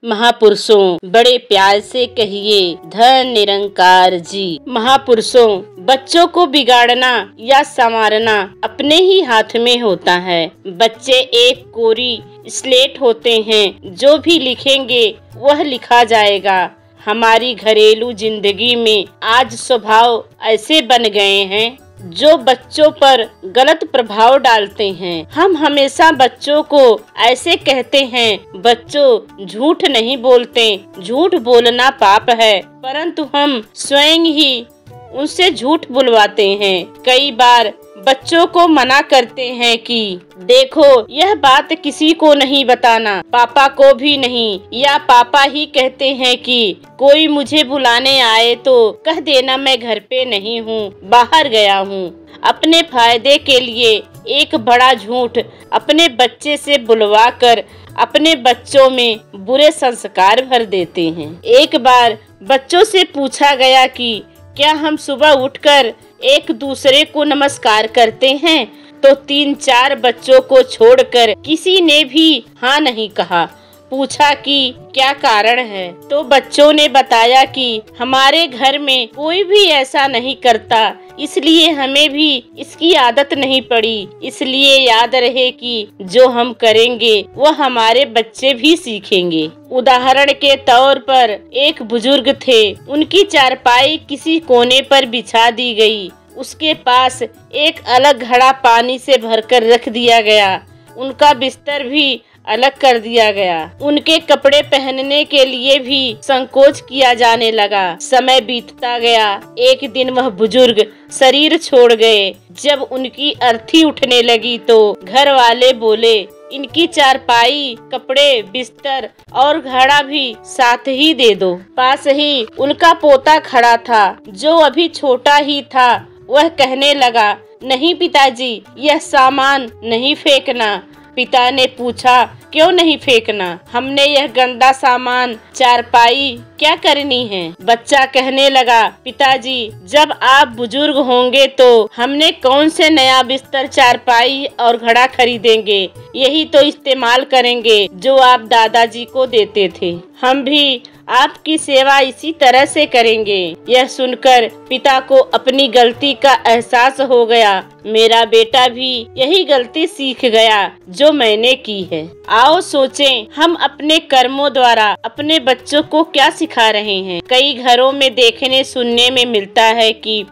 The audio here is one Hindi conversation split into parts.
महापुरुषों बड़े प्यार से कहिए धन निरंकार जी। महापुरुषों, बच्चों को बिगाड़ना या संवारना अपने ही हाथ में होता है। बच्चे एक कोरी स्लेट होते हैं, जो भी लिखेंगे वह लिखा जाएगा। हमारी घरेलू जिंदगी में आज स्वभाव ऐसे बन गए हैं जो बच्चों पर गलत प्रभाव डालते हैं। हम हमेशा बच्चों को ऐसे कहते हैं, बच्चों झूठ नहीं बोलते, झूठ बोलना पाप है, परंतु हम स्वयं ही उनसे झूठ बुलवाते हैं। कई बार बच्चों को मना करते हैं कि देखो यह बात किसी को नहीं बताना, पापा को भी नहीं, या पापा ही कहते हैं कि कोई मुझे बुलाने आए तो कह देना मैं घर पे नहीं हूँ, बाहर गया हूँ। अपने फायदे के लिए एक बड़ा झूठ अपने बच्चे से बुलवा कर अपने बच्चों में बुरे संस्कार भर देते हैं। एक बार बच्चों से पूछा गया कि क्या हम सुबह उठकर एक दूसरे को नमस्कार करते हैं, तो 3-4 बच्चों को छोड़कर किसी ने भी हाँ नहीं कहा। पूछा कि क्या कारण है, तो बच्चों ने बताया कि हमारे घर में कोई भी ऐसा नहीं करता, इसलिए हमें भी इसकी आदत नहीं पड़ी। इसलिए याद रहे कि जो हम करेंगे वह हमारे बच्चे भी सीखेंगे। उदाहरण के तौर पर एक बुजुर्ग थे, उनकी चारपाई किसी कोने पर बिछा दी गई। उसके पास एक अलग घड़ा पानी से भरकर रख दिया गया। उनका बिस्तर भी अलग कर दिया गया। उनके कपड़े पहनने के लिए भी संकोच किया जाने लगा। समय बीतता गया। एक दिन वह बुजुर्ग शरीर छोड़ गए। जब उनकी अर्थी उठने लगी तो घर वाले बोले, इनकी चारपाई, कपड़े, बिस्तर और घड़ा भी साथ ही दे दो। पास ही उनका पोता खड़ा था, जो अभी छोटा ही था। वह कहने लगा, नहीं पिताजी, यह सामान नहीं फेंकना। पिता ने पूछा, क्यों नहीं फेंकना? हमने यह गंदा सामान, चारपाई क्या करनी है? बच्चा कहने लगा, पिताजी, जब आप बुजुर्ग होंगे तो हमने कौन से नया बिस्तर, चारपाई और घड़ा खरीदेंगे, यही तो इस्तेमाल करेंगे जो आप दादाजी को देते थे। हम भी आपकी सेवा इसी तरह से करेंगे। यह सुनकर पिता को अपनी गलती का एहसास हो गया। मेरा बेटा भी यही गलती सीख गया जो मैंने की है। आओ सोचें, हम अपने कर्मों द्वारा अपने बच्चों को क्या सिखा रहे हैं। कई घरों में देखने सुनने में मिलता है कि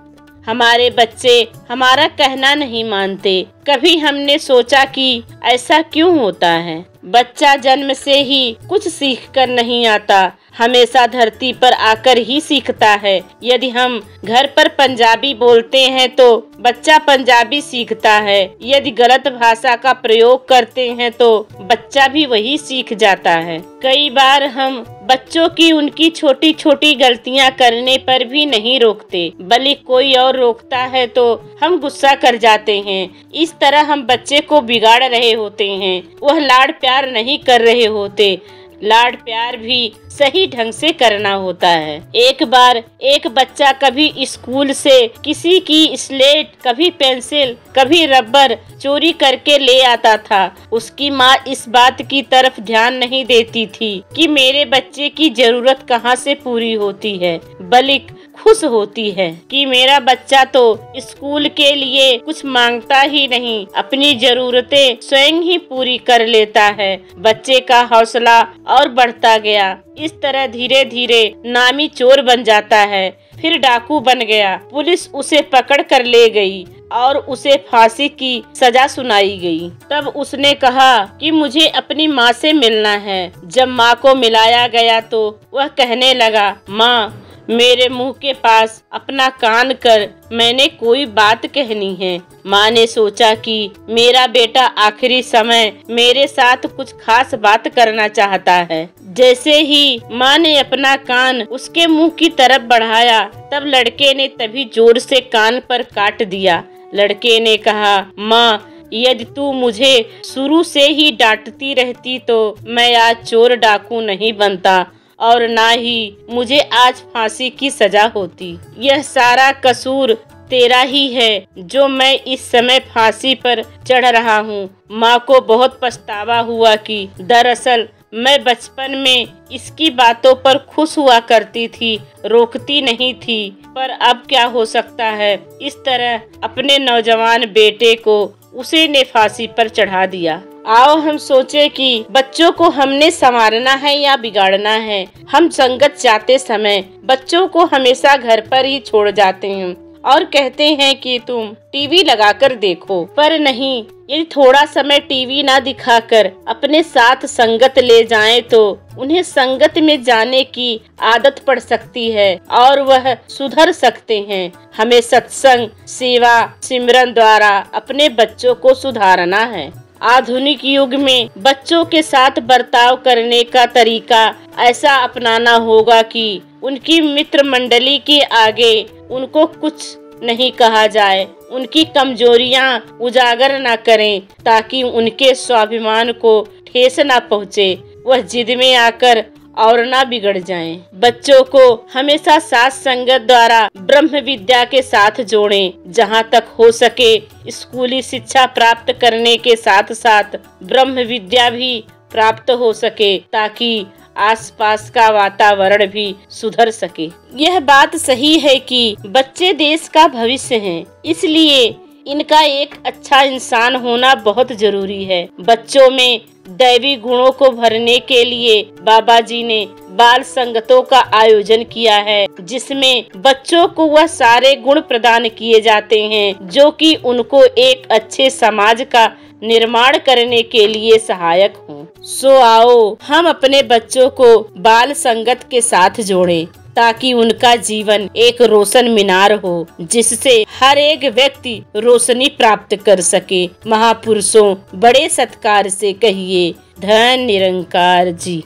हमारे बच्चे हमारा कहना नहीं मानते। कभी हमने सोचा कि ऐसा क्यों होता है? बच्चा जन्म से ही कुछ सीख कर नहीं आता, हमेशा धरती पर आकर ही सीखता है। यदि हम घर पर पंजाबी बोलते हैं तो बच्चा पंजाबी सीखता है। यदि गलत भाषा का प्रयोग करते हैं तो बच्चा भी वही सीख जाता है। कई बार हम बच्चों की उनकी छोटी छोटी गलतियां करने पर भी नहीं रोकते, बल्कि कोई और रोकता है तो हम गुस्सा कर जाते हैं। इस तरह हम बच्चे को बिगाड़ रहे होते हैं। वह लाड प्यार नहीं कर रहे होते। लाड प्यार भी सही ढंग से करना होता है। एक बार एक बच्चा कभी स्कूल से किसी की स्लेट, कभी पेंसिल, कभी रबर चोरी करके ले आता था। उसकी माँ इस बात की तरफ ध्यान नहीं देती थी कि मेरे बच्चे की जरूरत कहाँ से पूरी होती है, बल्कि खुश होती है कि मेरा बच्चा तो स्कूल के लिए कुछ मांगता ही नहीं, अपनी जरूरतें स्वयं ही पूरी कर लेता है। बच्चे का हौसला और बढ़ता गया। इस तरह धीरे धीरे नामी चोर बन जाता है, फिर डाकू बन गया। पुलिस उसे पकड़ कर ले गई और उसे फांसी की सजा सुनाई गई। तब उसने कहा कि मुझे अपनी माँ से मिलना है। जब माँ को मिलाया गया तो वह कहने लगा, माँ, मेरे मुंह के पास अपना कान कर, मैंने कोई बात कहनी है। माँ ने सोचा कि मेरा बेटा आखिरी समय मेरे साथ कुछ खास बात करना चाहता है। जैसे ही माँ ने अपना कान उसके मुंह की तरफ बढ़ाया, तब लड़के ने तभी जोर से कान पर काट दिया। लड़के ने कहा, माँ, यदि तू मुझे शुरू से ही डांटती रहती तो मैं आज चोर डाकू नहीं बनता और ना ही मुझे आज फांसी की सजा होती। यह सारा कसूर तेरा ही है जो मैं इस समय फांसी पर चढ़ रहा हूँ। माँ को बहुत पछतावा हुआ कि दरअसल मैं बचपन में इसकी बातों पर खुश हुआ करती थी, रोकती नहीं थी, पर अब क्या हो सकता है। इस तरह अपने नौजवान बेटे को उसे ने फांसी पर चढ़ा दिया। आओ हम सोचे कि बच्चों को हमने संवारना है या बिगाड़ना है। हम संगत जाते समय बच्चों को हमेशा घर पर ही छोड़ जाते हैं और कहते हैं कि तुम टीवी लगाकर देखो, पर नहीं, यदि थोड़ा समय टीवी ना दिखाकर अपने साथ संगत ले जाएं तो उन्हें संगत में जाने की आदत पड़ सकती है और वह सुधर सकते हैं। हमें सत्संग, सेवा, सिमरन द्वारा अपने बच्चों को सुधारना है। आधुनिक युग में बच्चों के साथ बर्ताव करने का तरीका ऐसा अपनाना होगा कि उनकी मित्र मंडली के आगे उनको कुछ नहीं कहा जाए, उनकी कमजोरियां उजागर न करें ताकि उनके स्वाभिमान को ठेस न पहुँचे, वह जिद में आकर और ना बिगड़ जाएं। बच्चों को हमेशा साथ संगत द्वारा ब्रह्म विद्या के साथ जोड़ें। जहां तक हो सके स्कूली शिक्षा प्राप्त करने के साथ साथ ब्रह्म विद्या भी प्राप्त हो सके ताकि आसपास का वातावरण भी सुधर सके। यह बात सही है कि बच्चे देश का भविष्य हैं, इसलिए इनका एक अच्छा इंसान होना बहुत जरूरी है। बच्चों में दैवी गुणों को भरने के लिए बाबा जी ने बाल संगतों का आयोजन किया है, जिसमें बच्चों को वह सारे गुण प्रदान किए जाते हैं जो कि उनको एक अच्छे समाज का निर्माण करने के लिए सहायक हों। सो आओ हम अपने बच्चों को बाल संगत के साथ जोड़ें ताकि उनका जीवन एक रोशन मीनार हो जिससे हर एक व्यक्ति रोशनी प्राप्त कर सके। महापुरुषों बड़े सत्कार से कहिए, धन निरंकार जी।